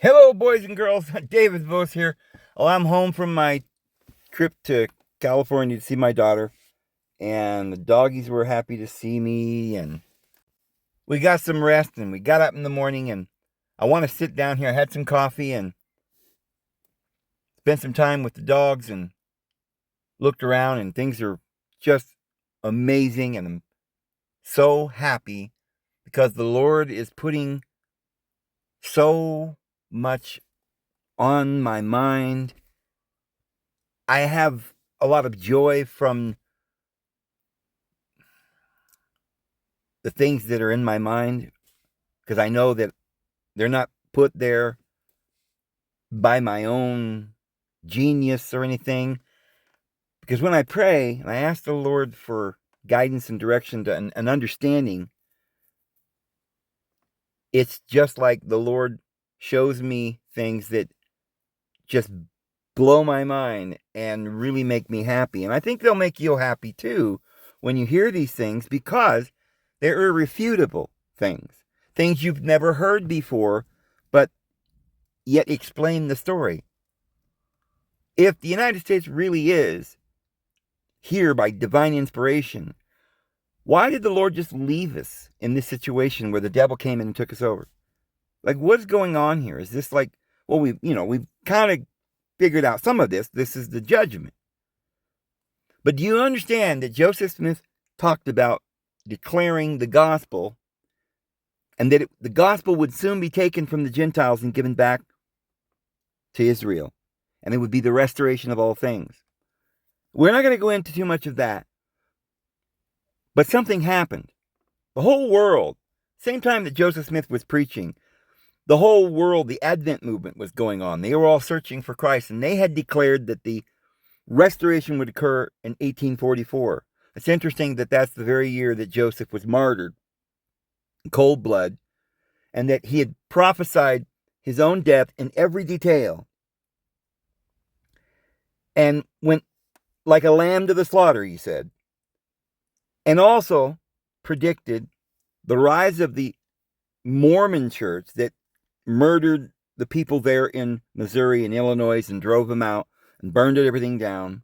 Hello, boys and girls. David Vose here. Well, I'm home from my trip to California to see my daughter, and the doggies were happy to see me, and we got some rest, and we got up in the morning, and I want to sit down here. I had some coffee and spent some time with the dogs and looked around, and things are just amazing, and I'm so happy because the Lord is putting so much on my mind. I have a lot of joy from the things that are in my mind because I know that they're not put there by my own genius or anything. Because when I pray and I ask the Lord for guidance and direction and understanding, it's just like the Lord shows me things that just blow my mind and really make me happy. And I think they'll make you happy too when you hear these things because they're irrefutable things you've never heard before, but yet explain the story. If the United States really is here by divine inspiration, why did the Lord just leave us in this situation where the devil came in and took us over? Like, what's going on here? Is this like, well, we've kind of figured out some of this. This is the judgment. But do you understand that Joseph Smith talked about declaring the gospel and that the gospel would soon be taken from the Gentiles and given back to Israel? And it would be the restoration of all things. We're not going to go into too much of that. But something happened. The whole world, same time that Joseph Smith was preaching, the whole world, the Advent movement was going on. They were all searching for Christ, and they had declared that the restoration would occur in 1844. It's interesting that that's the very year that Joseph was martyred in cold blood, and that he had prophesied his own death in every detail and went like a lamb to the slaughter, he said, and also predicted the rise of the Mormon church that murdered the people there in Missouri and Illinois and drove them out and burned everything down.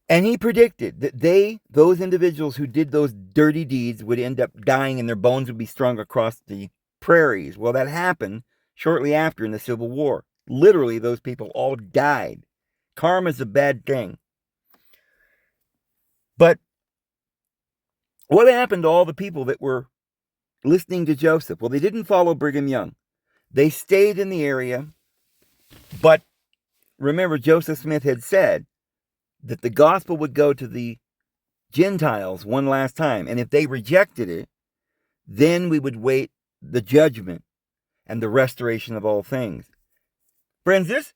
And he predicted that those individuals who did those dirty deeds would end up dying and their bones would be strung across the prairies. Well, that happened shortly after in the Civil War. Literally, those people all died. Karma's a bad thing. But what happened to all the people that were listening to Joseph? Well, they didn't follow Brigham Young. They stayed in the area. But remember, Joseph Smith had said that the gospel would go to the Gentiles one last time. And if they rejected it, then we would wait the judgment and the restoration of all things. Friends, this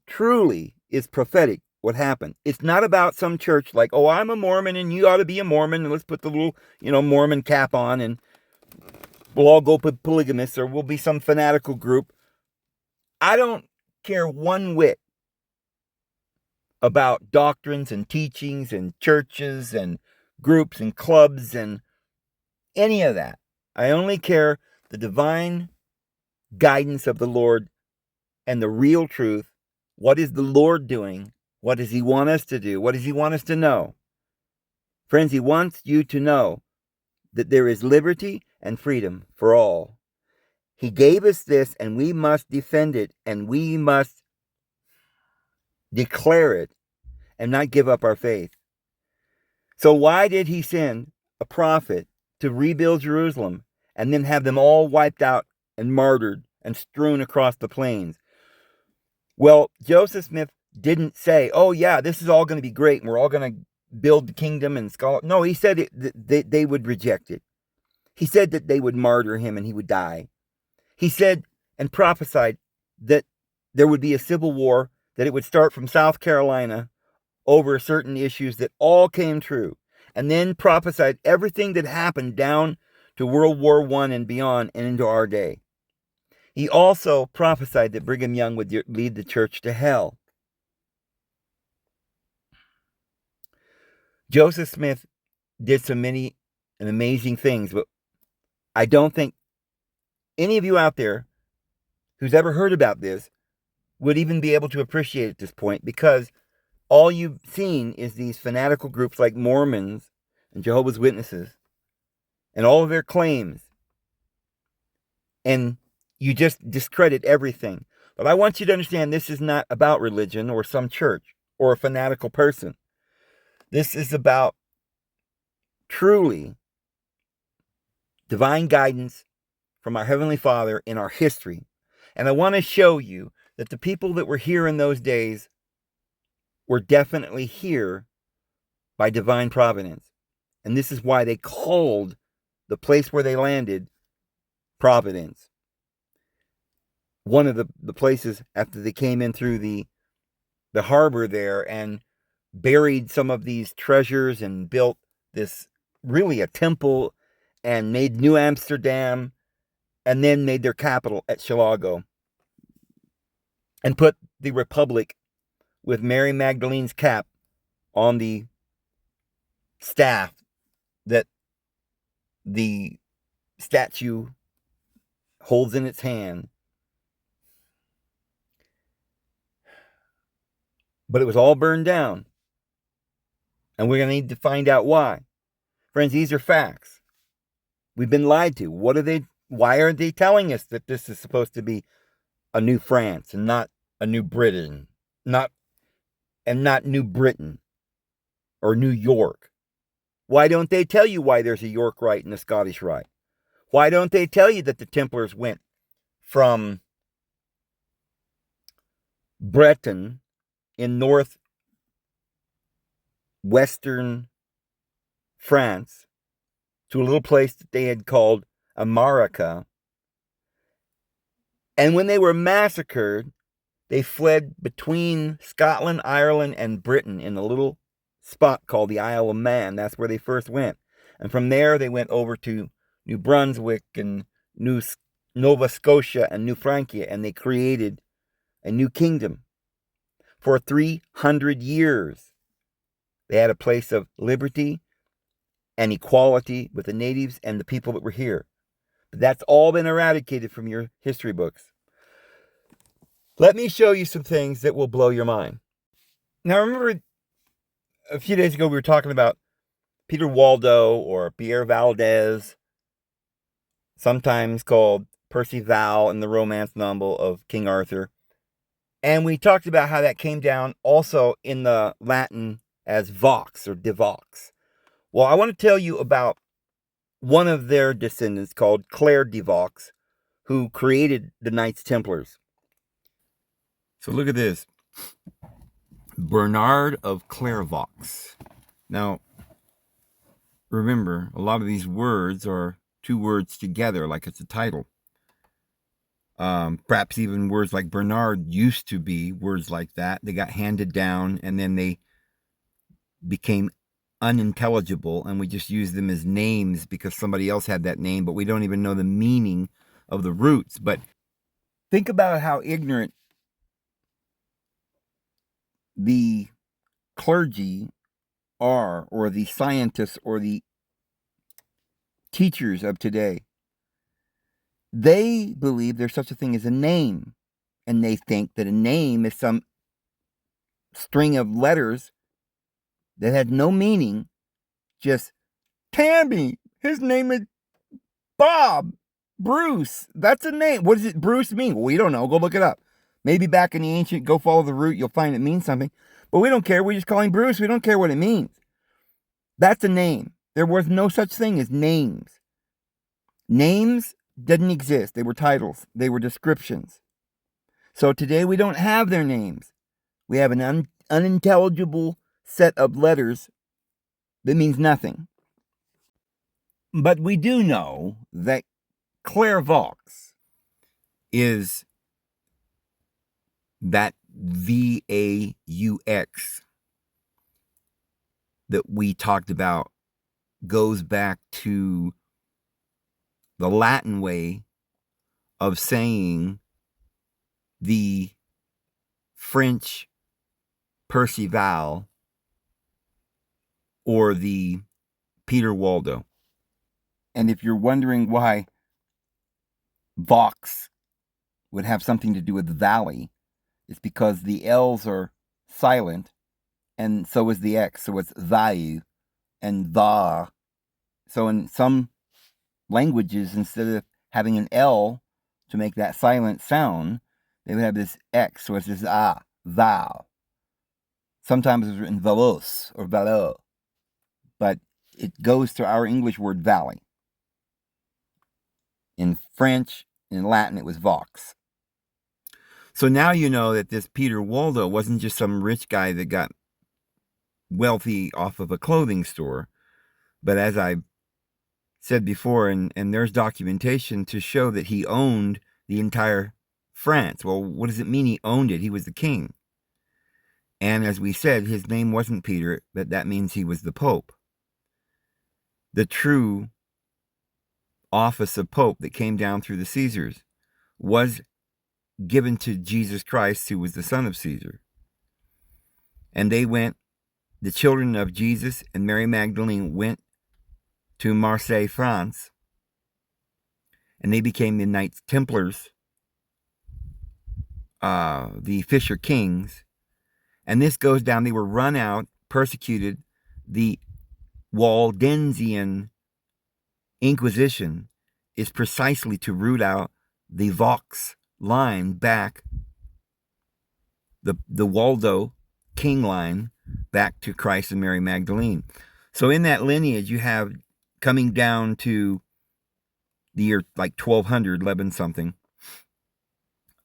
truly is prophetic, what happened. It's not about some church like, oh, I'm a Mormon and you ought to be a Mormon and let's put the little, Mormon cap on and we'll all go polygamists or we'll be some fanatical group. I don't care one whit about doctrines and teachings and churches and groups and clubs and any of that. I only care the divine guidance of the Lord and the real truth. What is the Lord doing? What does he want us to do? What does he want us to know? Friends, he wants you to know that there is liberty and freedom for all. He gave us this and we must defend it and we must declare it and not give up our faith. So why did he send a prophet to rebuild Jerusalem and then have them all wiped out and martyred and strewn across the plains? Well, Joseph Smith didn't say, oh yeah, this is all going to be great and we're all going to build the kingdom and scholar. No, he said they would reject it. He said that they would martyr him and he would die. He said and prophesied that there would be a civil war, that it would start from South Carolina over certain issues that all came true, and then prophesied everything that happened down to World War I and beyond and into our day. He also prophesied that Brigham Young would lead the church to hell. Joseph Smith did so many and amazing things, but I don't think any of you out there who's ever heard about this would even be able to appreciate at this point, because all you've seen is these fanatical groups like Mormons and Jehovah's Witnesses and all of their claims. And you just discredit everything. But I want you to understand this is not about religion or some church or a fanatical person. This is about truly divine guidance from our Heavenly Father in our history. And I want to show you that the people that were here in those days were definitely here by divine providence. And this is why they called the place where they landed Providence. One of the places after they came in through the harbor there and buried some of these treasures and built this, really a temple, and made New Amsterdam, and then made their capital at Chicago, and put the Republic with Mary Magdalene's cap on the staff that the statue holds in its hand. But it was all burned down. And we're going to need to find out why. Friends, these are facts. We've been lied to. Why are they telling us that this is supposed to be a new France and not a new Britain? Not New Britain or New York. Why don't they tell you why there's a York Rite and a Scottish Rite? Why don't they tell you that the Templars went from Breton in northwestern France to a little place that they had called America, and when they were massacred, they fled between Scotland, Ireland, and Britain in a little spot called the Isle of Man. That's where they first went. And from there, they went over to New Brunswick and Nova Scotia and New Francia, and they created a new kingdom. For 300 years, they had a place of liberty and equality with the natives and the people that were here. But that's all been eradicated from your history books. Let me show you some things that will blow your mind. Now, remember a few days ago we were talking about Peter Waldo or Pierre Valdez, sometimes called Percival in the romance novel of King Arthur. And we talked about how that came down also in the Latin as vox or de vox. Well, I want to tell you about one of their descendants called Clairvaux, who created the Knights Templars. So look at this. Bernard of Clairvaux. Now, remember, a lot of these words are two words together, like it's a title. Perhaps even words like Bernard used to be words like that. They got handed down, and then they became unintelligible, and we just use them as names because somebody else had that name, but we don't even know the meaning of the roots. But think about how ignorant the clergy are, or the scientists, or the teachers of today. They believe there's such a thing as a name, and they think that a name is some string of letters that had no meaning. Just Tammy, his name is Bob, Bruce, that's a name. What does it Bruce mean? Well, we don't know. Go look it up. Maybe back in the ancient, go follow the root, you'll find it means something. But we don't care. We just call him Bruce. We don't care what it means. That's a name. There was no such thing as names. Names didn't exist. They were titles. They were descriptions. So today we don't have their names. We have an unintelligible set of letters that means nothing. But we do know that Clairvaux is that V-A-U-X that we talked about, goes back to the Latin way of saying the French Percival or the Peter Waldo. And if you're wondering why Vox would have something to do with valley. It's because the L's are silent, and so is the X. So it's value and va. So in some languages, instead of having an L to make that silent sound, they would have this X. So it's this thou. Sometimes it's written Vose or Valo, but it goes to our English word valley. In French, in Latin, it was vox. So now you know that this Peter Waldo wasn't just some rich guy that got wealthy off of a clothing store, but as I said before, and there's documentation to show that he owned the entire France. Well, what does it mean he owned it? He was the king. And as we said, his name wasn't Peter, but that means he was the Pope. The true office of Pope that came down through the Caesars was given to Jesus Christ, who was the son of Caesar. And they went, the children of Jesus and Mary Magdalene went to Marseille, France, and they became the Knights Templars, the Fisher Kings. And this goes down, they were run out, persecuted. The Waldensian Inquisition is precisely to root out the Vaux line back, the Waldo king line back to Christ and Mary Magdalene. So in that lineage, you have coming down to the year like 1200, 11 something,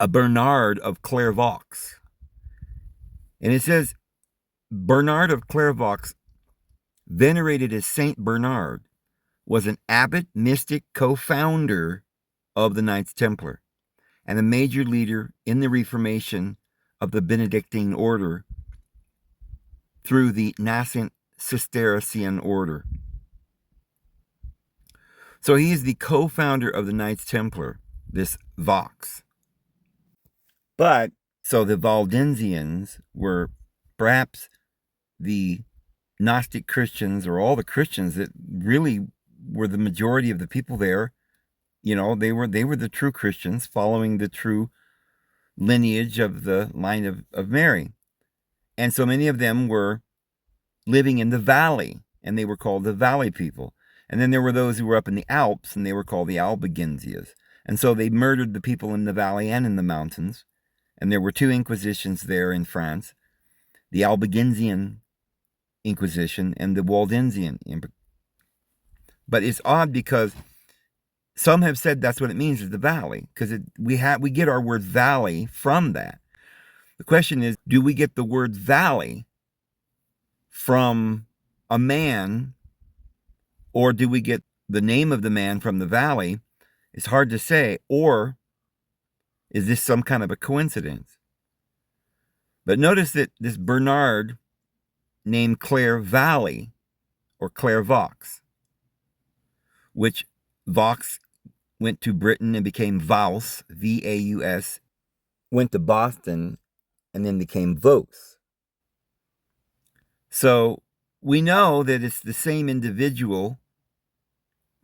a Bernard of Clairvaux. And it says, Bernard of Clairvaux, venerated as Saint Bernard, was an abbot, mystic, co-founder of the Knights Templar, and a major leader in the reformation of the Benedictine order through the nascent Cistercian order. So he is the co-founder of the Knights Templar, this Vaux. But, so the Waldensians were perhaps the Gnostic Christians, or all the Christians that really were the majority of the people there. You know, they were the true Christians, following the true lineage of the line of Mary. And so many of them were living in the valley, and they were called the valley people. And then there were those who were up in the Alps, and they were called the Albigensias. And so they murdered the people in the valley and in the mountains. And there were two inquisitions there in France, the Albigensian Inquisition and the Waldensian. But it's odd because some have said that's what it means, is the valley, because we get our word valley from that. The question is, do we get the word valley from a man, or do we get the name of the man from the valley? It's hard to say. Or is this some kind of a coincidence? But notice that this Bernard named Clairvaux, or Clairvaux, which Vaux went to Britain and became Vause, V-A-U-S, went to Boston and then became Vose. So we know that it's the same individual,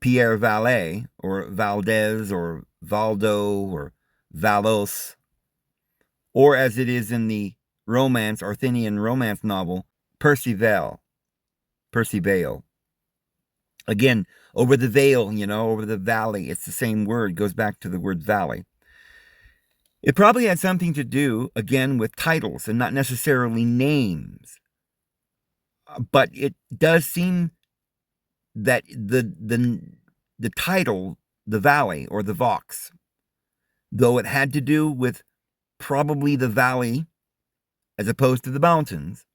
Pierre Vallet, or Valdez, or Valdo, or Valos, or as it is in the romance, Arthurian romance novel, Percival. Again, over the veil, over the valley. It's the same word. It goes back to the word valley. It probably had something to do, again, with titles and not necessarily names. But it does seem that the title, the valley or the Vaux, though it had to do with probably the valley as opposed to the mountains,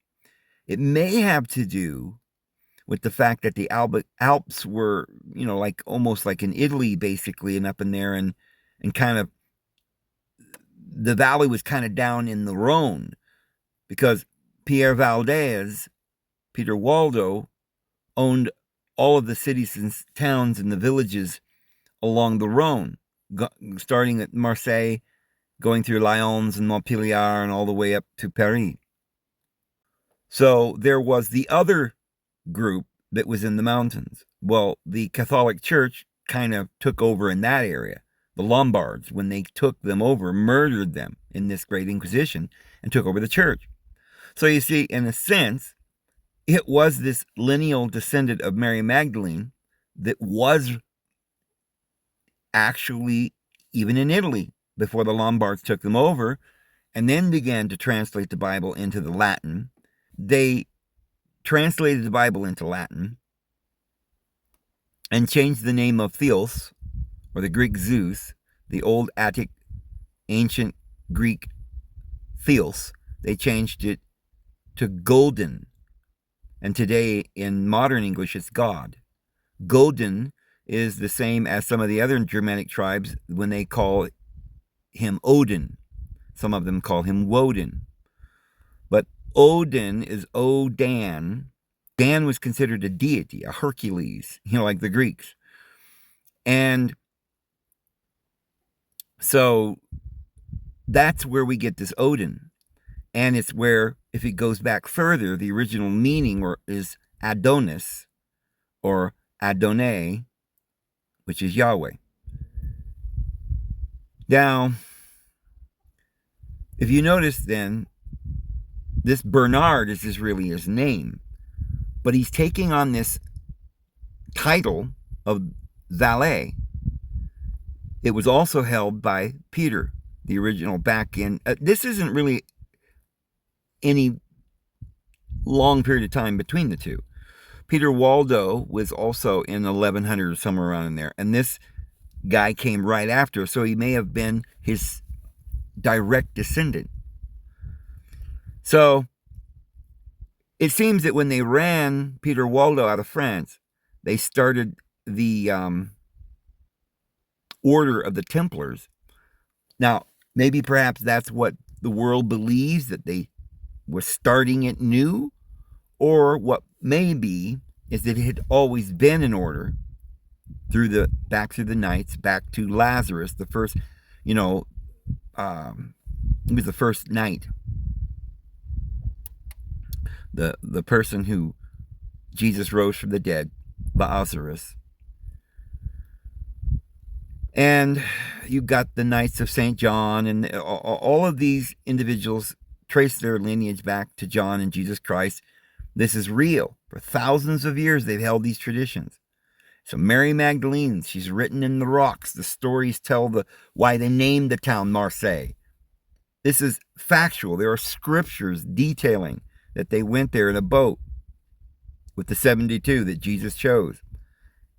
it may have to do with the fact that the Alps were, like almost like in Italy, basically, and up in there, and kind of the valley was kind of down in the Rhone, because Pierre Valdez, Peter Waldo, owned all of the cities and towns and the villages along the Rhone, starting at Marseille, going through Lyons and Montpellier and all the way up to Paris. So there was the other group that was in the mountains. Well, the Catholic Church kind of took over in that area. the Lombards, when they took them over, murdered them in this great Inquisition and took over the church. So you see, in a sense, it was this lineal descendant of Mary Magdalene that was actually even in Italy before the Lombards took them over and then began to translate the Bible into the Latin. They translated the Bible into Latin and changed the name of Theos, or the Greek Zeus, the old Attic, ancient Greek Theos. They changed it to Golden. And today, in modern English, it's God. Golden is the same as some of the other Germanic tribes when they call him Odin. Some of them call him Woden. But Odin is Odan. Dan was considered a deity, a Hercules, like the Greeks. And so that's where we get this Odin. And it's where, if it goes back further, the original meaning is Adonis, or Adonai, which is Yahweh. Now, if you notice then, this Bernard is really his name, but he's taking on this title of valet. It was also held by Peter, the original back in. This isn't really any long period of time between the two. Peter Waldo was also in 1100 or somewhere around in there, and this guy came right after, so he may have been his direct descendant. So it seems that when they ran Peter Waldo out of France, they started the Order of the Templars. Now, maybe perhaps that's what the world believes, that they were starting it new, or what may be is that it had always been an order back through the Knights, back to Lazarus, the first, he was the first knight, the person who Jesus rose from the dead, Lazarus. And you've got the Knights of St. John, and all of these individuals trace their lineage back to John and Jesus Christ. This is real. For thousands of years, they've held these traditions. So Mary Magdalene, she's written in the rocks. The stories tell why they named the town Marseille. This is factual. There are scriptures detailing that they went there in a boat with the 72 that Jesus chose.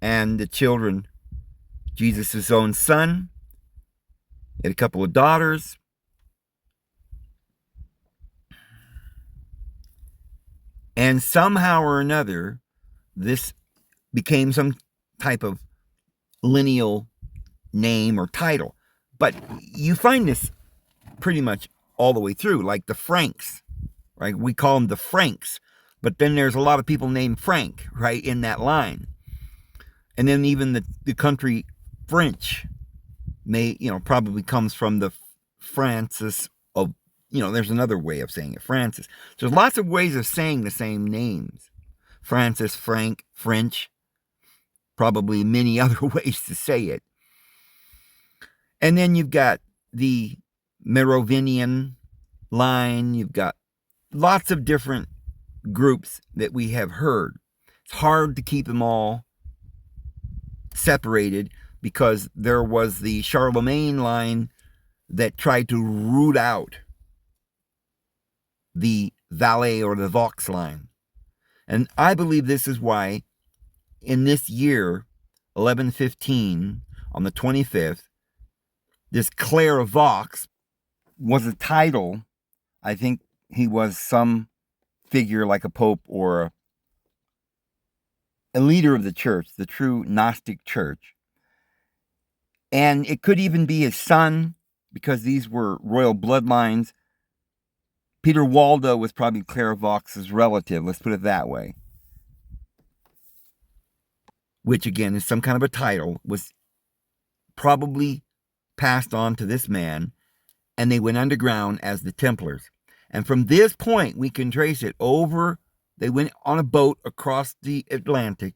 And the children, Jesus' own son, he had a couple of daughters. And somehow or another, this became some type of lineal name or title. But you find this pretty much all the way through, like the Franks, right? We call them the Franks, but then there's a lot of people named Frank, right, in that line. And then even the country French may, probably comes from the Francis of, there's another way of saying it, Francis. There's lots of ways of saying the same names. Francis, Frank, French, probably many other ways to say it. And then you've got the Merovingian line. You've got lots of different groups that we have heard. It's hard to keep them all separated because there was the Charlemagne line that tried to root out the Valais or the Vaux line. And I believe this is why in this year, 1115, on the 25th, this Clairvaux was a title. I think he was some figure like a pope or a leader of the church, the true Gnostic church. And it could even be his son, because these were royal bloodlines. Peter Waldo was probably Clairvaux's relative, let's put it that way. Which again is some kind of a title, was probably passed on to this man, and they went underground as the Templars. And from this point, we can trace it over. They went on a boat across the Atlantic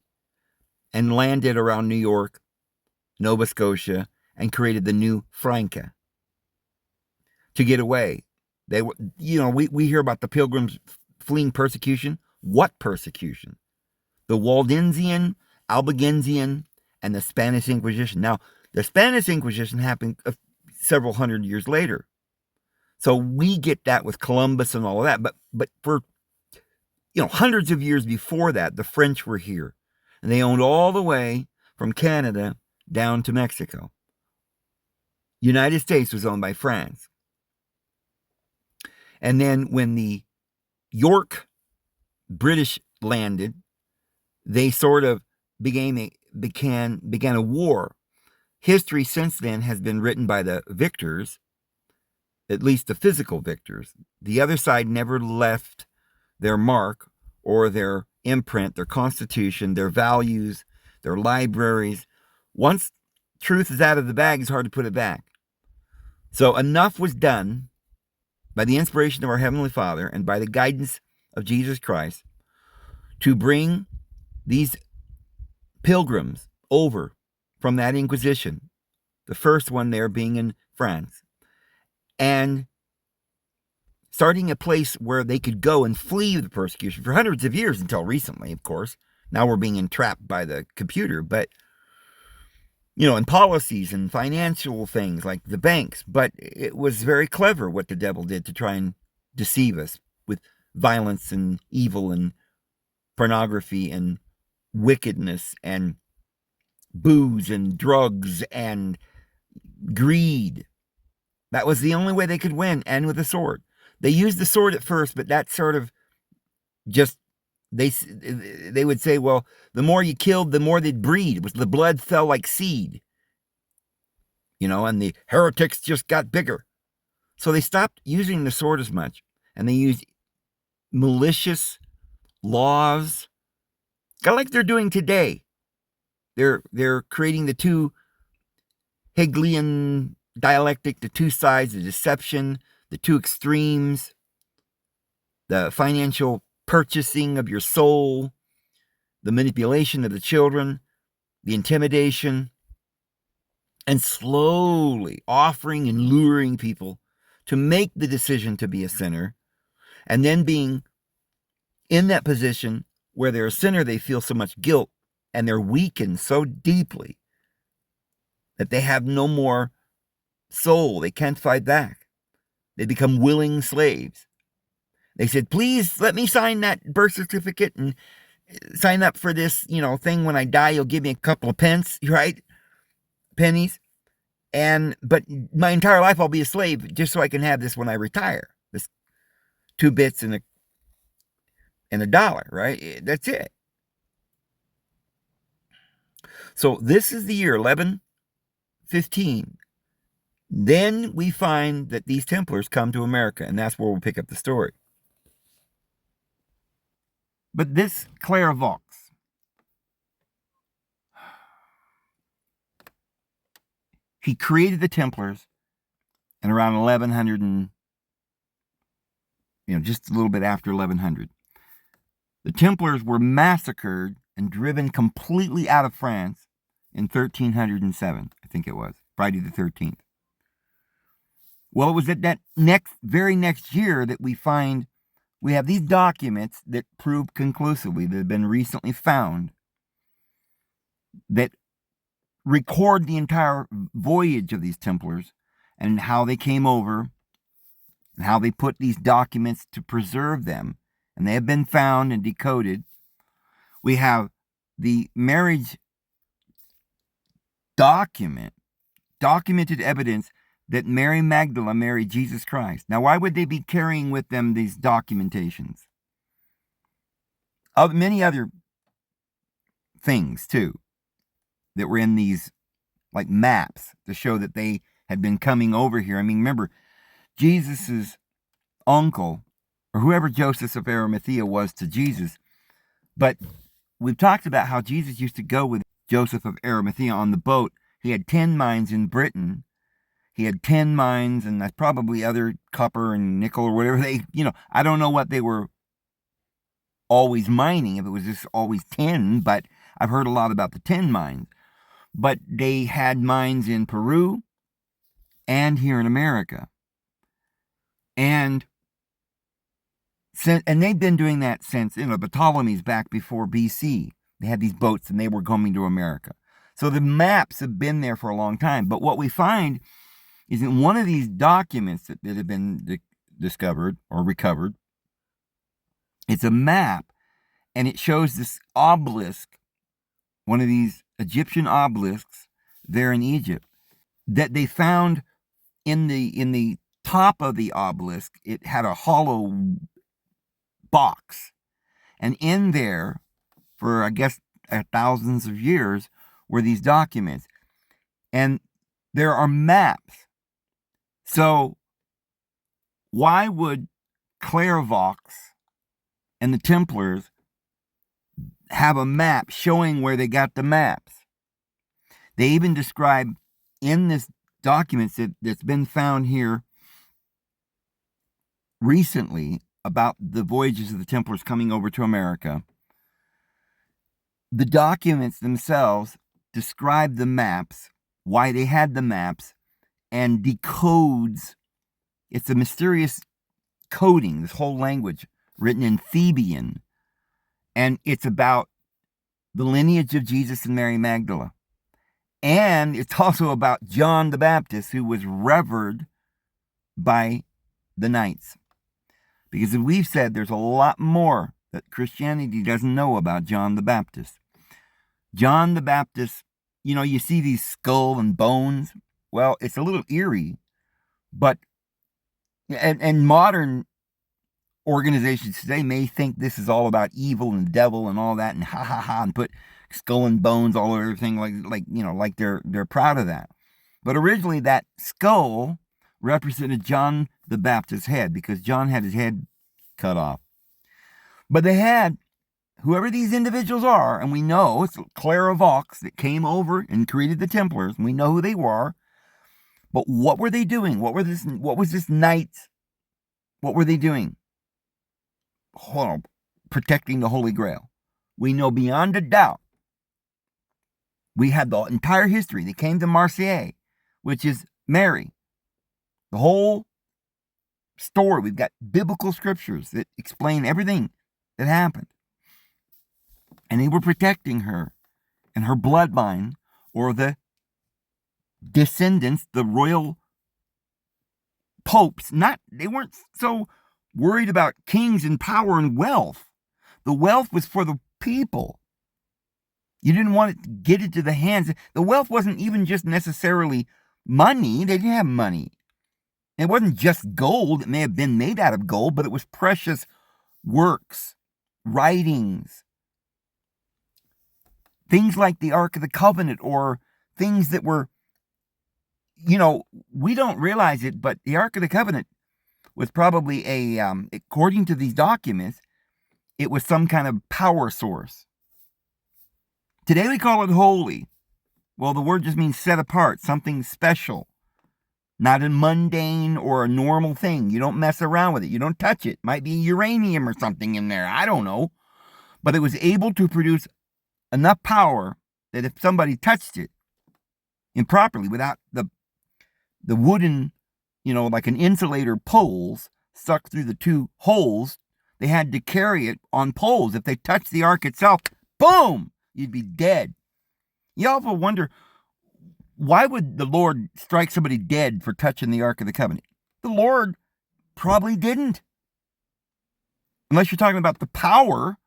and landed around New York, Nova Scotia, and created the new Franca to get away. They were, we hear about the Pilgrims fleeing persecution. What persecution? The Waldensian, Albigensian, and the Spanish Inquisition. Now, the Spanish Inquisition happened several hundred years later. So we get that with Columbus and all of that. But for hundreds of years before that, the French were here. And they owned all the way from Canada down to Mexico. United States was owned by France. And then when the York British landed, they sort of began a war. History since then has been written by the victors, at least the physical victors. The other side never left their mark or their imprint, their constitution, their values, their libraries. Once truth is out of the bag, it's hard to put it back. So enough was done by the inspiration of our Heavenly Father and by the guidance of Jesus Christ to bring these pilgrims over from that Inquisition, the first one there being in France, and starting a place where they could go and flee the persecution for hundreds of years until recently, of course. Now we're being entrapped by the computer, but, in policies and financial things like the banks. But it was very clever what the devil did to try and deceive us with violence and evil and pornography and wickedness and booze and drugs and greed. That was the only way they could win, and with a sword. They used the sword at first, but that sort of just, they would say, well, the more you killed, the more they'd breed. The blood fell like seed. And the heretics just got bigger. So they stopped using the sword as much, and they used malicious laws, kind of like they're doing today. They're creating the two Hegelian dialectic, the two sides, the deception, the two extremes, the financial purchasing of your soul, the manipulation of the children, the intimidation, and slowly offering and luring people to make the decision to be a sinner, and then being in that position where they're a sinner, they feel so much guilt, and they're weakened so deeply that they have no more soul. They can't fight back. They become willing slaves. They said, please let me sign that birth certificate and sign up for this, thing. When I die, you'll give me a couple of pence, right? Pennies. But my entire life I'll be a slave just so I can have this when I retire. This 2 bits and a dollar, right? That's it. So this is the year 1115. Then we find that these Templars come to America, and that's where we'll pick up the story. But this Clairvaux, he created the Templars in around 1100 and, just a little bit after 1100. The Templars were massacred and driven completely out of France in 1307, I think it was, Friday the 13th. Well, it was at that very next year that we have these documents that prove conclusively, that have been recently found, that record the entire voyage of these Templars and how they came over and how they put these documents to preserve them. And they have been found and decoded. We have the marriage documented evidence that Mary Magdalene married Jesus Christ. Now, why would they be carrying with them these documentations? Of many other things, too, that were in these, like maps, to show that they had been coming over here. I mean, remember, Jesus's uncle, or whoever Joseph of Arimathea was to Jesus, but we've talked about how Jesus used to go with Joseph of Arimathea on the boat. He had 10 mines in Britain. He had 10 mines, and that's probably other copper and nickel or whatever I don't know what they were always mining, if it was just always 10, but I've heard a lot about the 10 mines. but they had mines in Peru and here in America. And they've been doing that since, the Ptolemies back before BC. They had these boats and they were coming to America. So the maps have been there for a long time. But what we find is in one of these documents that have been discovered or recovered, it's a map, and it shows this obelisk, one of these Egyptian obelisks there in Egypt, that they found in the top of the obelisk. It had a hollow box, and in there, for I guess thousands of years, were these documents, and there are maps. So why would Clairvaux and the Templars have a map showing where they got the maps? They even describe in this document that's been found here recently about the voyages of the Templars coming over to America. The documents themselves describe the maps, why they had the maps, and decodes. It's a mysterious coding, this whole language written in Theban, and it's about the lineage of Jesus and Mary Magdalene. And it's also about John the Baptist, who was revered by the Knights. Because as we've said, there's a lot more that Christianity doesn't know about John the Baptist. John the Baptist, you see these skull and bones. Well, it's a little eerie, but and modern organizations today may think this is all about evil and the devil and all that, and ha ha ha, and put skull and bones all over everything, like they're proud of that. But originally, that skull represented John the Baptist's head, because John had his head cut off. But they had, whoever these individuals are, and we know it's Clairvaux that came over and created the Templars, and we know who they were. But what were they doing? What was this knights? What were they doing? Protecting the Holy Grail. We know beyond a doubt. We had the entire history. They came to Marseille, which is Mary. The whole story. We've got biblical scriptures that explain everything that happened. And they were protecting her and her bloodline, or the descendants, the royal popes. They weren't so worried about kings and power and wealth. The wealth was for the people. You didn't want it to get into the hands. The wealth wasn't even just necessarily money. They didn't have money. It wasn't just gold. It may have been made out of gold, but it was precious works, writings, things like the Ark of the Covenant, or things that were, we don't realize it, but the Ark of the Covenant was probably according to these documents, it was some kind of power source. Today we call it holy. Well, the word just means set apart, something special. Not a mundane or a normal thing. You don't mess around with it. You don't touch it. Might be uranium or something in there. I don't know. But it was able to produce enough power that if somebody touched it improperly, without the wooden, like an insulator poles stuck through the two holes, they had to carry it on poles. If they touched the ark itself, boom, you'd be dead. You often wonder, why would the Lord strike somebody dead for touching the Ark of the Covenant? The Lord probably didn't. Unless you're talking about the power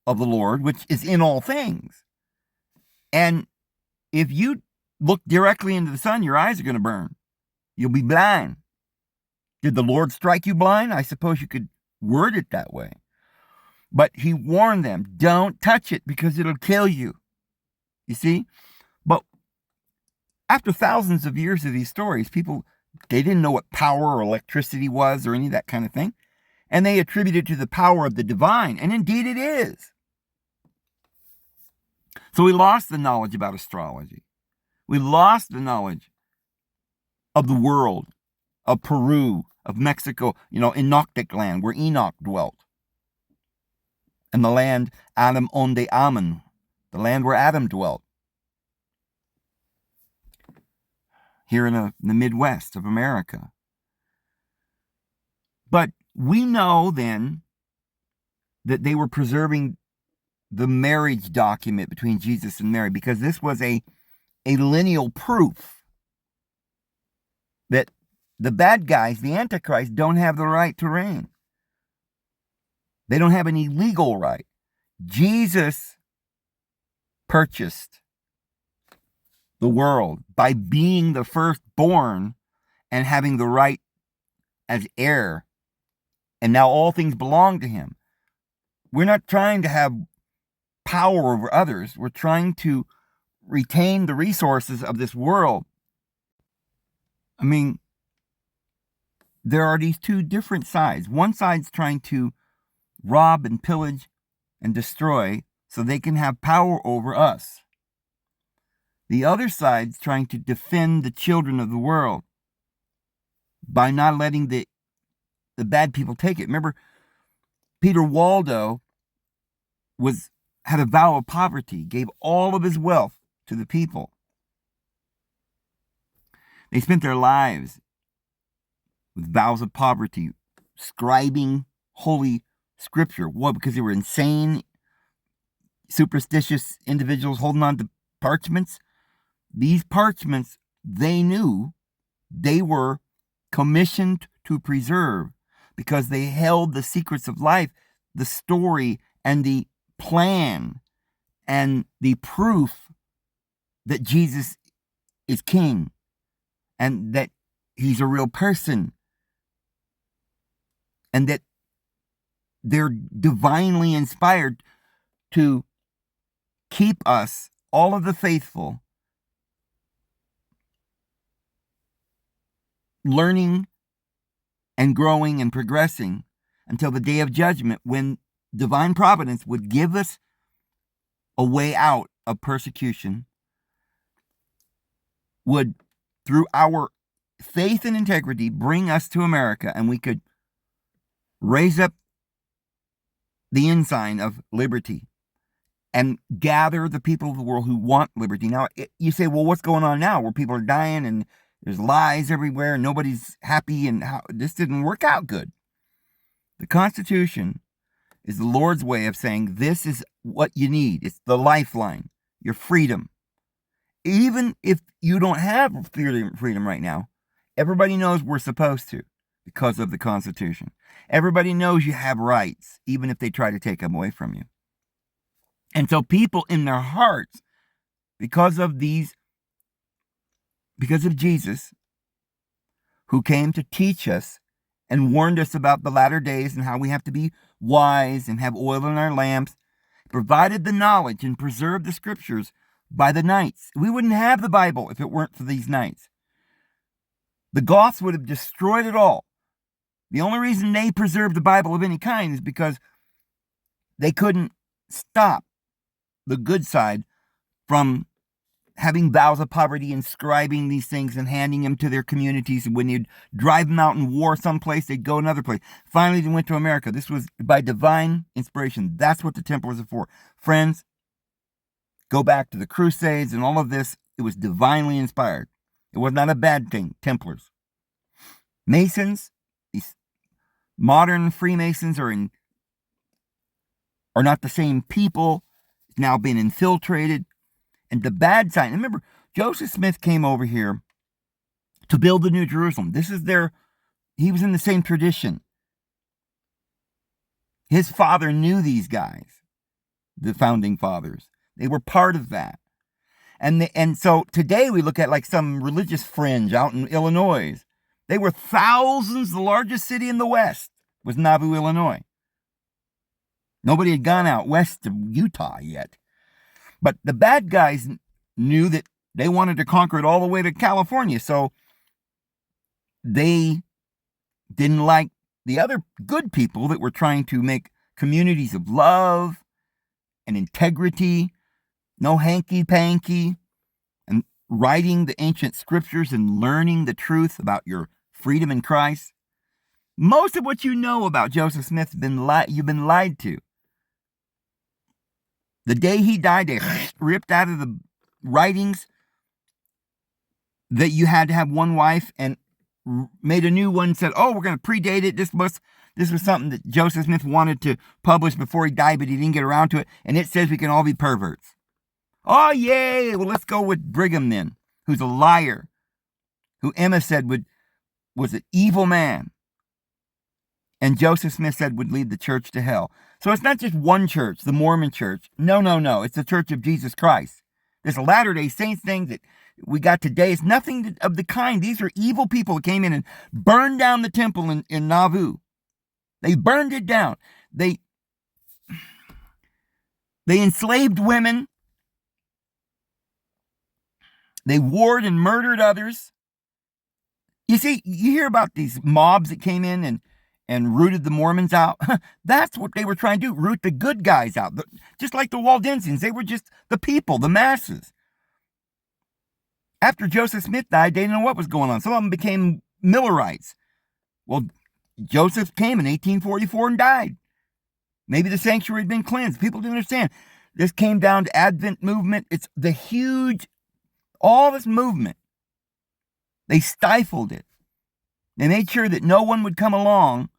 of the Lord, which is in all things. And if you look directly into the sun, your eyes are going to burn. You'll be blind. Did the Lord strike you blind? I suppose you could word it that way. But he warned them, don't touch it because it'll kill you. You see? But after thousands of years of these stories, people, they didn't know what power or electricity was or any of that kind of thing. And they attributed it to the power of the divine. And indeed it is. So we lost the knowledge about astrology. We lost the knowledge of the world, of Peru, of Mexico, Enochic land, where Enoch dwelt. And the land Adam onde Amen, the land where Adam dwelt. here in the Midwest of America. But we know then that they were preserving the marriage document between Jesus and Mary, because this was a lineal proof that the bad guys, the Antichrist, don't have the right to reign. They don't have any legal right. Jesus purchased the world by being the firstborn and having the right as heir. And now all things belong to him. We're not trying to have power over others. We're trying to retain the resources of this world. I mean, there are these two different sides. One side's trying to rob and pillage and destroy so they can have power over us. The other side's trying to defend the children of the world by not letting the bad people take it. Remember, Peter Waldo had a vow of poverty, gave all of his wealth to the people. They spent their lives with vows of poverty, scribing holy scripture. What? Because they were insane, superstitious individuals holding on to parchments. These parchments, they knew they were commissioned to preserve because they held the secrets of life, the story and the plan and the proof that Jesus is king and that he's a real person and that they're divinely inspired to keep us, all of the faithful, learning and growing and progressing until the day of judgment, when divine providence would give us a way out of persecution, would, through our faith and integrity, bring us to America, and we could raise up the ensign of liberty and gather the people of the world who want liberty. Now, you say, well, what's going on now where people are dying and there's lies everywhere and nobody's happy, and how this didn't work out good? The Constitution is the Lord's way of saying this is what you need. It's the lifeline, your freedom. Even if you don't have freedom right now, everybody knows we're supposed to because of the Constitution. Everybody knows you have rights, even if they try to take them away from you. And so people in their hearts, because of Jesus, who came to teach us and warned us about the latter days and how we have to be wise and have oil in our lamps, provided the knowledge and preserved the scriptures by the knights. We wouldn't have the Bible if it weren't for these knights. The Goths would have destroyed it all. The only reason they preserved the Bible of any kind is because they couldn't stop the good side from having vows of poverty, inscribing these things and handing them to their communities. And when you'd drive them out in war someplace, they'd go another place. Finally, they went to America. This was by divine inspiration. That's what the Templars are for. Friends, go back to the Crusades and all of this. It was divinely inspired. It was not a bad thing, Templars. Masons, these modern Freemasons are not the same people. It's now been infiltrated. And the bad side, and remember, Joseph Smith came over here to build the New Jerusalem. He was in the same tradition. His father knew these guys, the founding fathers. They were part of that. And so today we look at like some religious fringe out in Illinois. They were thousands. The largest city in the West was Nauvoo, Illinois. Nobody had gone out west of Utah yet. But the bad guys knew that they wanted to conquer it all the way to California. So they didn't like the other good people that were trying to make communities of love and integrity, no hanky-panky, and writing the ancient scriptures and learning the truth about your freedom in Christ. Most of what you know about Joseph Smith you've been lied to. The day he died, they ripped out of the writings that you had to have one wife, and made a new one, said, oh, we're going to predate it. This was something that Joseph Smith wanted to publish before he died, but he didn't get around to it. And it says we can all be perverts. Oh, yay. Well, let's go with Brigham then, who's a liar, who Emma said was an evil man. And Joseph Smith said would lead the church to hell. So it's not just one church, the Mormon church. No. It's the Church of Jesus Christ. This Latter-day Saints thing that we got today is nothing of the kind. These are evil people who came in and burned down the temple in Nauvoo. They burned it down. They enslaved women. They warred and murdered others. You see, you hear about these mobs that came in and rooted the Mormons out. That's what they were trying to do, root the good guys out. Just like the Waldensians, they were just the people, the masses. After Joseph Smith died, they didn't know what was going on. Some of them became Millerites. Well, Joseph came in 1844 and died. Maybe the sanctuary had been cleansed. People didn't understand. This came down to Advent movement. It's the huge, all this movement. They stifled it. They made sure that no one would come along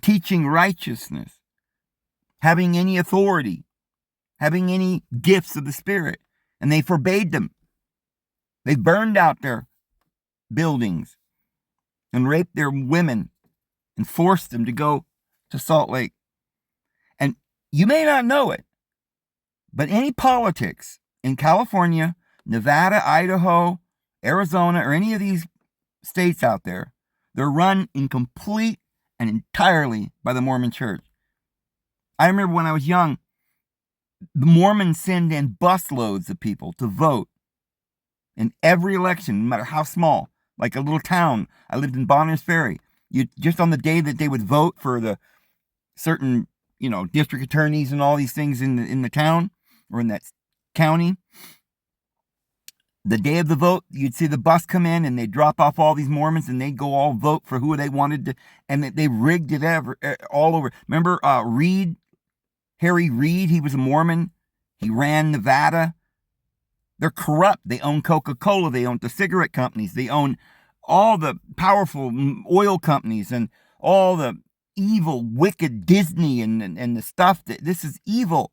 teaching righteousness, having any authority, having any gifts of the Spirit. And they forbade them. They burned out their buildings and raped their women and forced them to go to Salt Lake. And you may not know it, but any politics in California, Nevada, Idaho, Arizona, or any of these states out there, they're run in complete and entirely by the Mormon Church. I remember when I was young, the Mormons send in busloads of people to vote in every election, no matter how small, like a little town. I lived in Bonners Ferry. Just on the day that they would vote for the certain, district attorneys and all these things in the town or in that county, the day of the vote, you'd see the bus come in and they'd drop off all these Mormons and they'd go all vote for who they wanted to, and they rigged it all over. Remember Harry Reid, he was a Mormon. He ran Nevada. They're corrupt. They own Coca-Cola. They own the cigarette companies. They own all the powerful oil companies and all the evil, wicked Disney and the stuff. This is evil.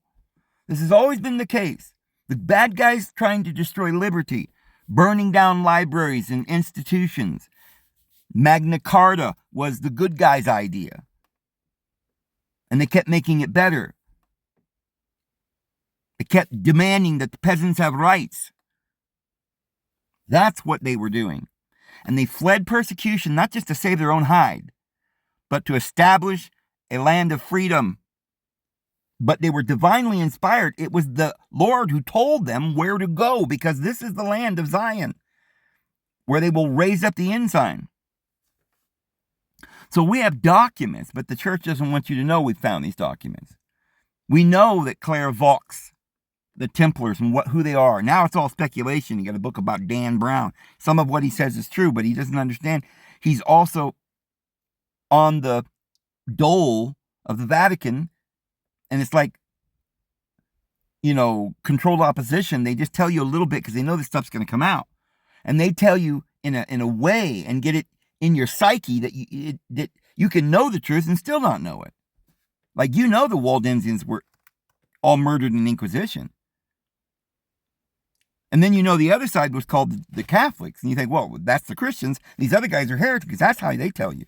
This has always been the case. The bad guys trying to destroy liberty, burning down libraries and institutions. Magna Carta was the good guys' idea. And they kept making it better. They kept demanding that the peasants have rights. That's what they were doing. And they fled persecution, not just to save their own hide, but to establish a land of freedom. But they were divinely inspired. It was the Lord who told them where to go, because this is the land of Zion, where they will raise up the ensign. So we have documents, but the church doesn't want you to know we found these documents. We know that Clairvaux, the Templars, and who they are. Now it's all speculation. You got a book about Dan Brown. Some of what he says is true, but he doesn't understand. He's also on the dole of the Vatican, and it's like, controlled opposition. They just tell you a little bit because they know this stuff's going to come out, and they tell you in a way and get it in your psyche that you can know the truth and still not know it. Like, the Waldensians were all murdered in Inquisition. And then the other side was called the Catholics. And you think, well, that's the Christians. These other guys are heretics. That's how they tell you.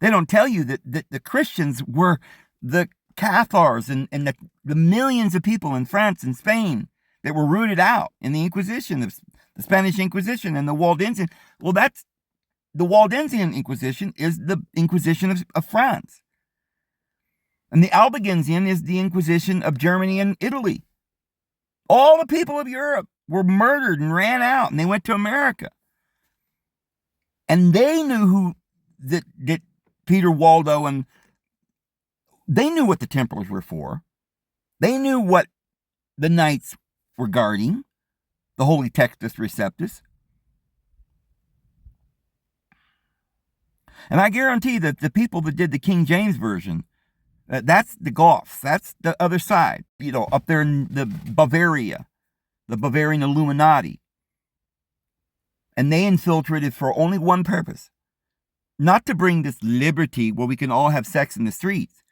They don't tell you that the Christians were the Cathars and the millions of people in France and Spain that were rooted out in the Inquisition, the Spanish Inquisition and the Waldensian. Well, that's the Waldensian Inquisition is the Inquisition of France. And the Albigensian is the Inquisition of Germany and Italy. All the people of Europe were murdered and ran out, and they went to America. And they knew that Peter Waldo, and they knew what the Templars were for. They knew what the knights were guarding, the Holy Textus Receptus. And I guarantee that the people that did the King James Version, that's the Goths. That's the other side, up there in the Bavaria, the Bavarian Illuminati. And they infiltrated for only one purpose. Not to bring this liberty where we can all have sex in the streets.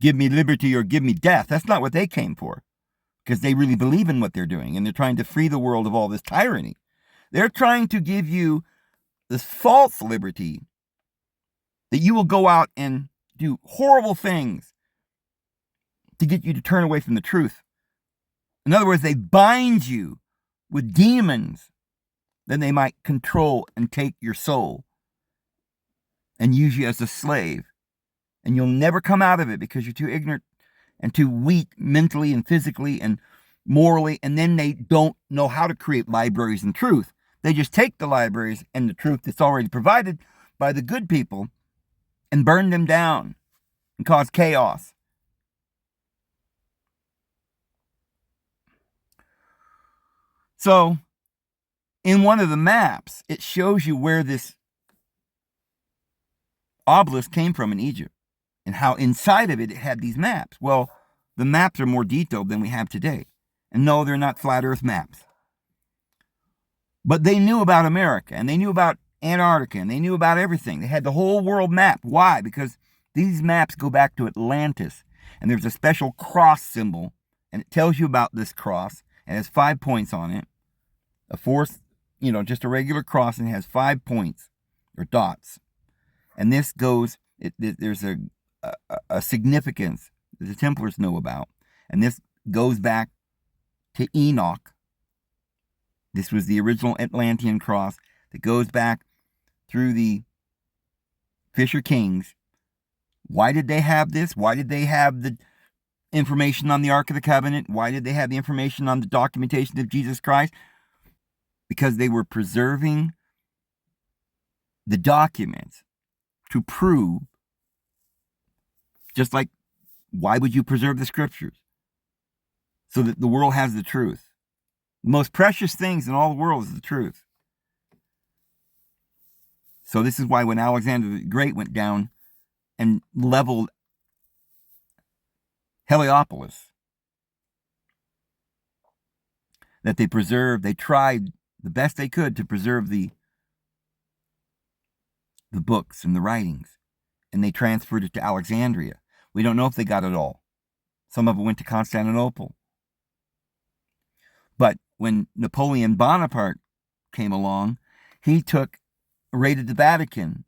Give me liberty or give me death. That's not what they came for. Because they really believe in what they're doing. And they're trying to free the world of all this tyranny. They're trying to give you this false liberty that you will go out and do horrible things to get you to turn away from the truth. In other words, they bind you with demons that they might control and take your soul and use you as a slave. And you'll never come out of it because you're too ignorant and too weak mentally and physically and morally. And then they don't know how to create libraries and truth. They just take the libraries and the truth that's already provided by the good people and burn them down and cause chaos. So, in one of the maps, it shows you where this obelisk came from in Egypt and how inside of it had these maps. Well, the maps are more detailed than we have today. And no, they're not flat earth maps. But they knew about America, and they knew about Antarctica, and they knew about everything. They had the whole world map. Why? Because these maps go back to Atlantis, and there's a special cross symbol, and it tells you about this cross, and it has 5 points on it. A fourth, just a regular cross, and it has 5 points, or dots. And this goes, there's a significance that the Templars know about. And this goes back to Enoch. This was the original Atlantean cross that goes back through the Fisher Kings. Why did they have this? Why did they have the information on the Ark of the Covenant? Why did they have the information on the documentation of Jesus Christ? Because they were preserving the documents to prove, just like, why would you preserve the scriptures? So that the world has the truth. The most precious things in all the world is the truth. So this is why when Alexander the Great went down and leveled Heliopolis, that they tried the best they could to preserve the books and the writings, and they transferred it to Alexandria. We don't know if they got it all. Some of it went to Constantinople. But when Napoleon Bonaparte came along, he raided the Vatican,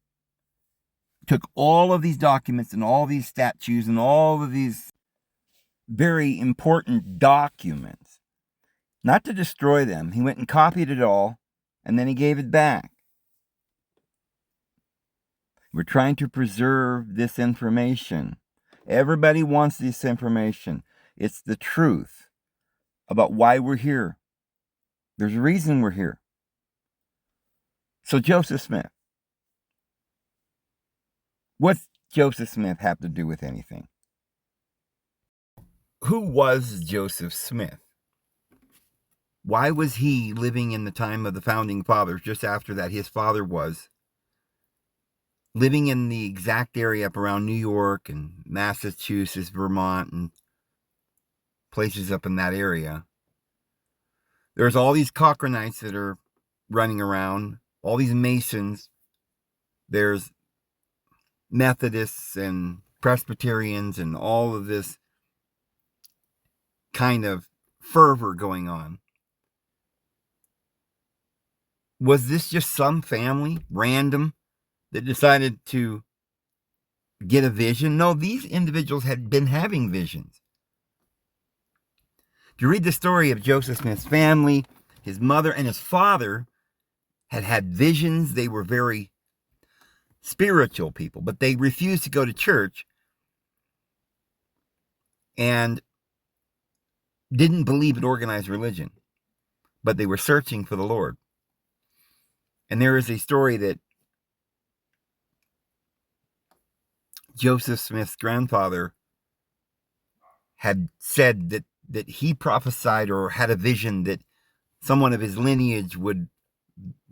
took all of these documents and all these statues and all of these very important documents, not to destroy them. He went and copied it all, and then he gave it back. We're trying to preserve this information. Everybody wants this information. It's the truth about why we're here. There's a reason we're here. So Joseph Smith. What's Joseph Smith have to do with anything? Who was Joseph Smith? Why was he living in the time of the founding fathers? Just after that, his father was living in the exact area up around New York and Massachusetts, Vermont, and places up in that area. There's all these Cochranites that are running around, all these Masons. There's Methodists and Presbyterians and all of this kind of fervor going on. Was this just some family, random, that decided to get a vision? No, these individuals had been having visions. If you read the story of Joseph Smith's family, his mother and his father had visions. They were very spiritual people, but they refused to go to church and didn't believe in organized religion, but they were searching for the Lord. And there is a story that Joseph Smith's grandfather had said that he prophesied or had a vision that someone of his lineage would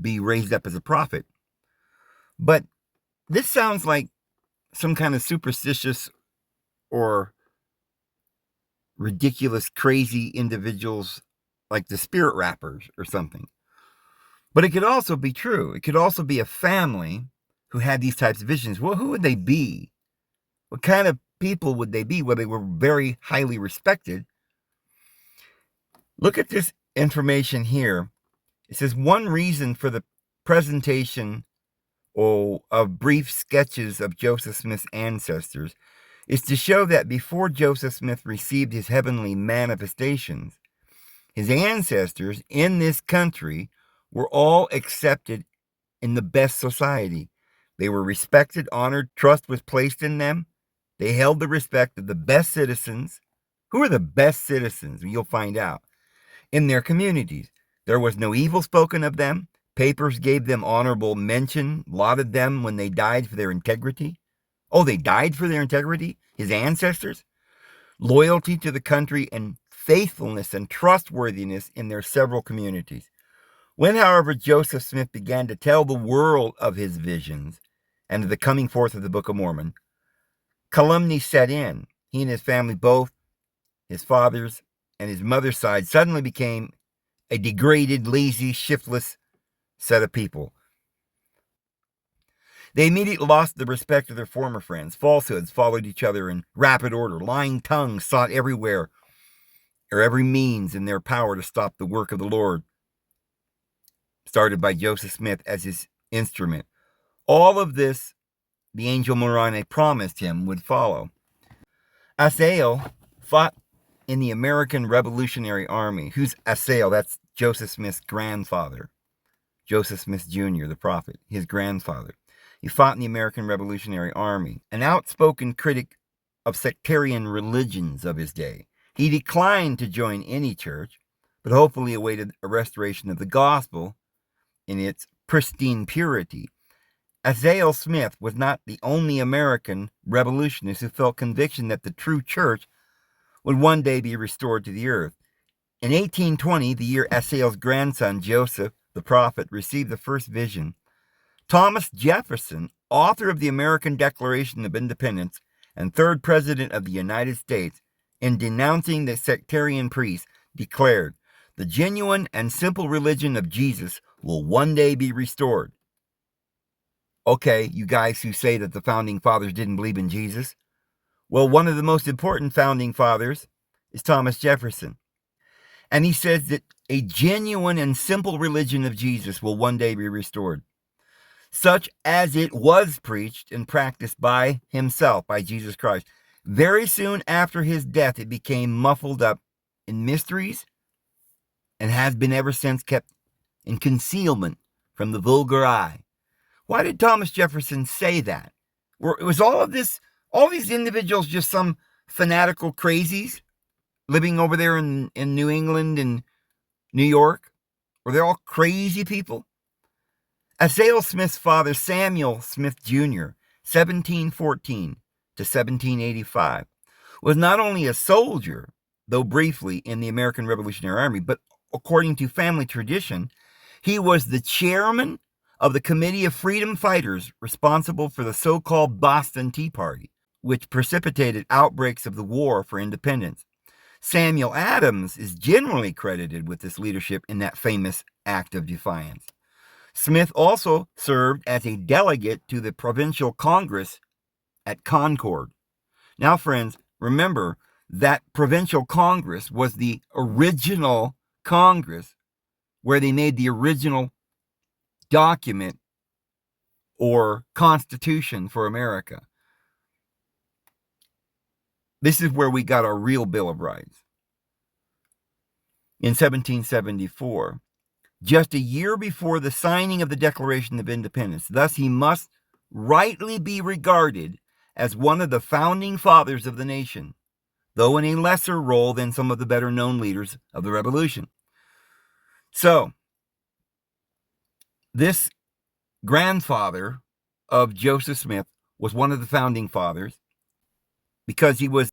be raised up as a prophet. But this sounds like some kind of superstitious or ridiculous, crazy individuals like the spirit rappers or something. But it could also be true. It could also be a family who had these types of visions. Well, who would they be? What kind of people would they be? Well, they were very highly respected. Look at this information here. It says one reason for the presentation of brief sketches of Joseph Smith's ancestors is to show that before Joseph Smith received his heavenly manifestations, his ancestors in this country were all accepted in the best society. They were respected, honored, trust was placed in them. They held the respect of the best citizens. Who are the best citizens? You'll find out. In their communities, there was no evil spoken of them. Papers gave them honorable mention, lauded them when they died for their integrity. Oh, they died for their integrity? His ancestors? Loyalty to the country and faithfulness and trustworthiness in their several communities. When, however, Joseph Smith began to tell the world of his visions and of the coming forth of the Book of Mormon, calumny set in. He and his family, both his father's and his mother's side, suddenly became a degraded, lazy, shiftless set of people. They immediately lost the respect of their former friends. Falsehoods followed each other in rapid order. Lying tongues sought everywhere or every means in their power to stop the work of the Lord, started by Joseph Smith as his instrument. All of this, the angel Moroni promised him would follow. Asael fought in the American Revolutionary Army. Who's Asael? That's Joseph Smith's grandfather. Joseph Smith Jr., the prophet, his grandfather. He fought in the American Revolutionary Army, an outspoken critic of sectarian religions of his day. He declined to join any church, but hopefully awaited a restoration of the gospel in its pristine purity. Asael Smith was not the only American revolutionist who felt conviction that the true church would one day be restored to the earth. In 1820, the year Asael's grandson, Joseph, the prophet, received the first vision, Thomas Jefferson, author of the American Declaration of Independence and third president of the United States, in denouncing the sectarian priests, declared, "The genuine and simple religion of Jesus will one day be restored." Okay, you guys who say that the founding fathers didn't believe in Jesus. Well, one of the most important founding fathers is Thomas Jefferson. And he says that a genuine and simple religion of Jesus will one day be restored, such as it was preached and practiced by himself, by Jesus Christ. Very soon after his death, it became muffled up in mysteries and has been ever since kept in concealment from the vulgar eye. Why did Thomas Jefferson say that? Was all these individuals just some fanatical crazies living over there in New England and New York? Were they all crazy people? Asael Smith's father, Samuel Smith Jr., 1714 to 1785, was not only a soldier, though briefly, in the American Revolutionary Army, but according to family tradition, he was the chairman of the Committee of Freedom Fighters responsible for the so-called Boston Tea Party, which precipitated outbreaks of the War for Independence. Samuel Adams is generally credited with this leadership in that famous act of defiance. Smith also served as a delegate to the Provincial Congress at Concord. Now, friends, remember that Provincial Congress was the original Congress where they made the original document or Constitution for America. This is where we got our real Bill of Rights. In 1774, just a year before the signing of the Declaration of Independence. Thus, he must rightly be regarded as one of the founding fathers of the nation, though in a lesser role than some of the better-known leaders of the Revolution. So, this grandfather of Joseph Smith was one of the founding fathers because he was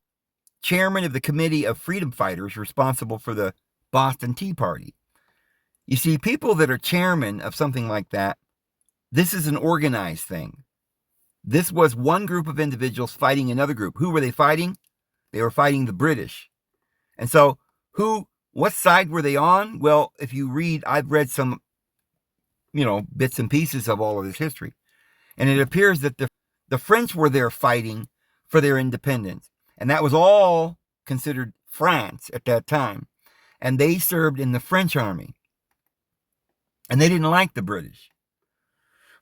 chairman of the Committee of Freedom Fighters responsible for the Boston Tea Party. You see, people that are chairman of something like that, this is an organized thing. This was one group of individuals fighting another group. Who were they fighting? They were fighting the British. And so, what side were they on? Well, if you read, I've read some bits and pieces of all of this history. And it appears that the French were there fighting for their independence. And that was all considered France at that time. And they served in the French army. And they didn't like the British.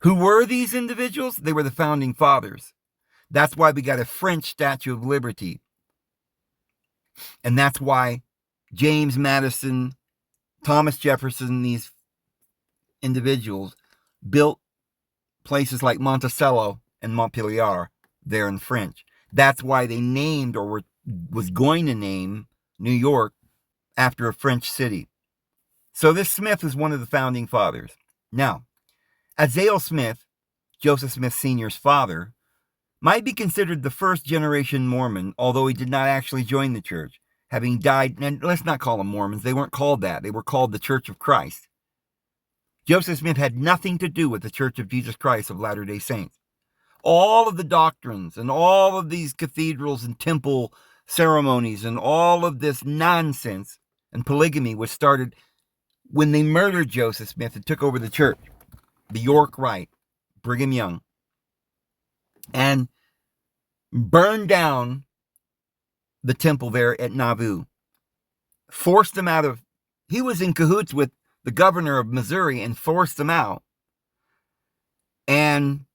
Who were these individuals? They were the founding fathers. That's why we got a French Statue of Liberty. And that's why James Madison, Thomas Jefferson, these individuals built places like Monticello and Montpellier there in French. That's why they named, or was going to name, New York after a French city. So this Smith is one of the founding fathers. Now, Azael Smith, Joseph Smith Sr.'s father, might be considered the first generation Mormon, although he did not actually join the church, having died, and let's not call them Mormons, they weren't called that, they were called the Church of Christ. Joseph Smith had nothing to do with the Church of Jesus Christ of Latter-day Saints. All of the doctrines and all of these cathedrals and temple ceremonies and all of this nonsense and polygamy was started when they murdered Joseph Smith and took over the church. The York Rite, Brigham Young, and burned down the temple there at Nauvoo. Forced him out of, he was in cahoots with the governor of Missouri and forced him out. And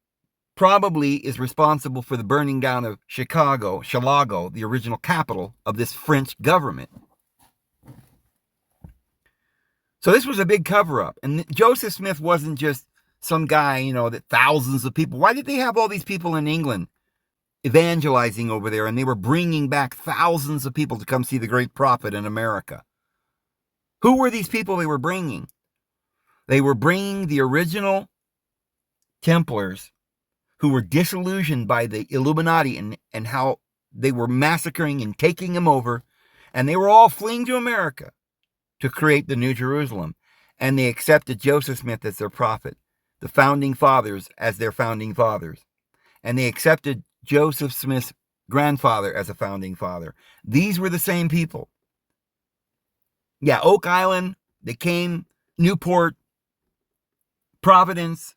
probably is responsible for the burning down of Chicago, the original capital of this French government. So this was a big cover-up. And Joseph Smith wasn't just some guy, that thousands of people. Why did they have all these people in England evangelizing over there? And they were bringing back thousands of people to come see the great prophet in America. Who were these people they were bringing? They were bringing the original Templars who were disillusioned by the Illuminati and how they were massacring and taking them over. And they were all fleeing to America to create the New Jerusalem. And they accepted Joseph Smith as their prophet, the founding fathers as their founding fathers. And they accepted Joseph Smith's grandfather as a founding father. These were the same people. Yeah, Oak Island, they came, Newport, Providence.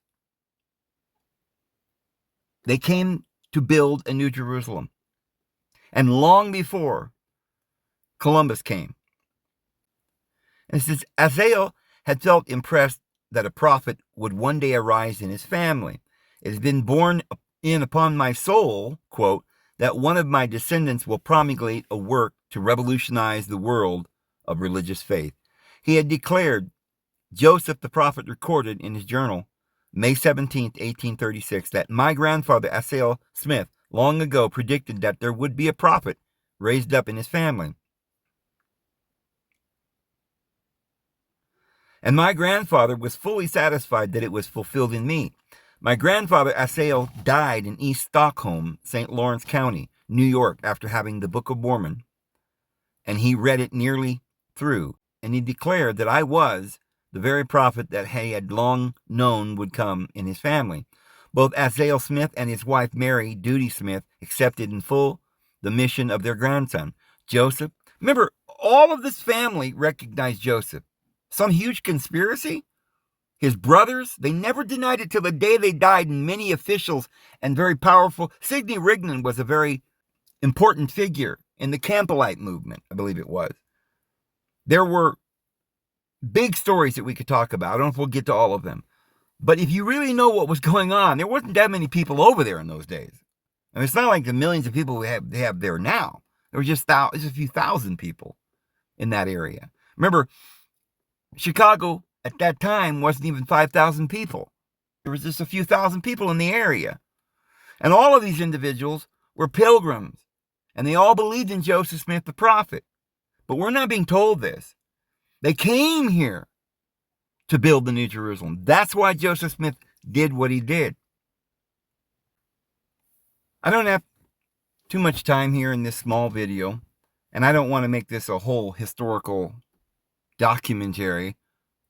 They came to build a New Jerusalem. And long before Columbus came. And since Azael had felt impressed that a prophet would one day arise in his family, it has been borne in upon my soul, quote, that one of my descendants will promulgate a work to revolutionize the world of religious faith. He had declared, Joseph the prophet recorded in his journal, May 17th, 1836, that my grandfather, Azael Smith, long ago predicted that there would be a prophet raised up in his family. And my grandfather was fully satisfied that it was fulfilled in me. My grandfather, Azael, died in East Stockholm, St. Lawrence County, New York, after having the Book of Mormon. And he read it nearly through. And he declared that I was the very prophet that he had long known would come in his family. Both Azael Smith and his wife Mary Duty Smith accepted in full the mission of their grandson, Joseph. Remember, all of this family recognized Joseph. Some huge conspiracy? His brothers, they never denied it till the day they died, and many officials and very powerful. Sidney Rigdon was a very important figure in the Campbellite movement, I believe it was. There were big stories that we could talk about. I don't know if we'll get to all of them. But if you really know what was going on, there wasn't that many people over there in those days. I mean, it's not like the millions of people they have there now. There were just a few thousand people in that area. Remember, Chicago at that time wasn't even 5,000 people. There was just a few thousand people in the area. And all of these individuals were pilgrims. And they all believed in Joseph Smith the prophet. But we're not being told this. They came here to build the New Jerusalem. That's why Joseph Smith did what he did. I don't have too much time here in this small video, and I don't want to make this a whole historical documentary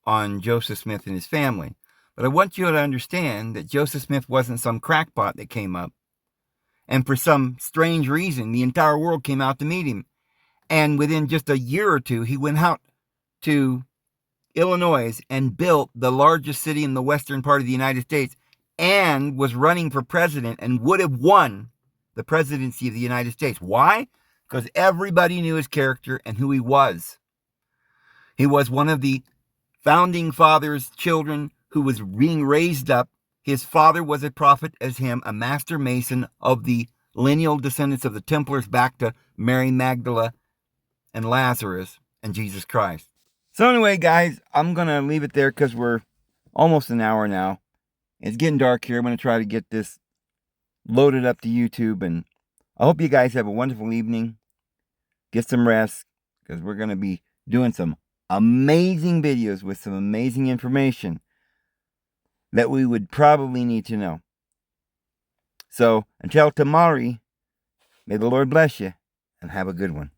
on Joseph Smith and his family. But I want you to understand that Joseph Smith wasn't some crackpot that came up. And for some strange reason, the entire world came out to meet him. And within just a year or two, he went out to Illinois and built the largest city in the western part of the United States and was running for president and would have won the presidency of the United States. Why? Because everybody knew his character and who he was. He was one of the founding fathers' children who was being raised up. His father was a prophet as him, a master mason of the lineal descendants of the Templars back to Mary Magdalene and Lazarus and Jesus Christ. So anyway, guys, I'm going to leave it there because we're almost an hour now. It's getting dark here. I'm going to try to get this loaded up to YouTube. And I hope you guys have a wonderful evening. Get some rest because we're going to be doing some amazing videos with some amazing information that we would probably need to know. So until tomorrow, may the Lord bless you and have a good one.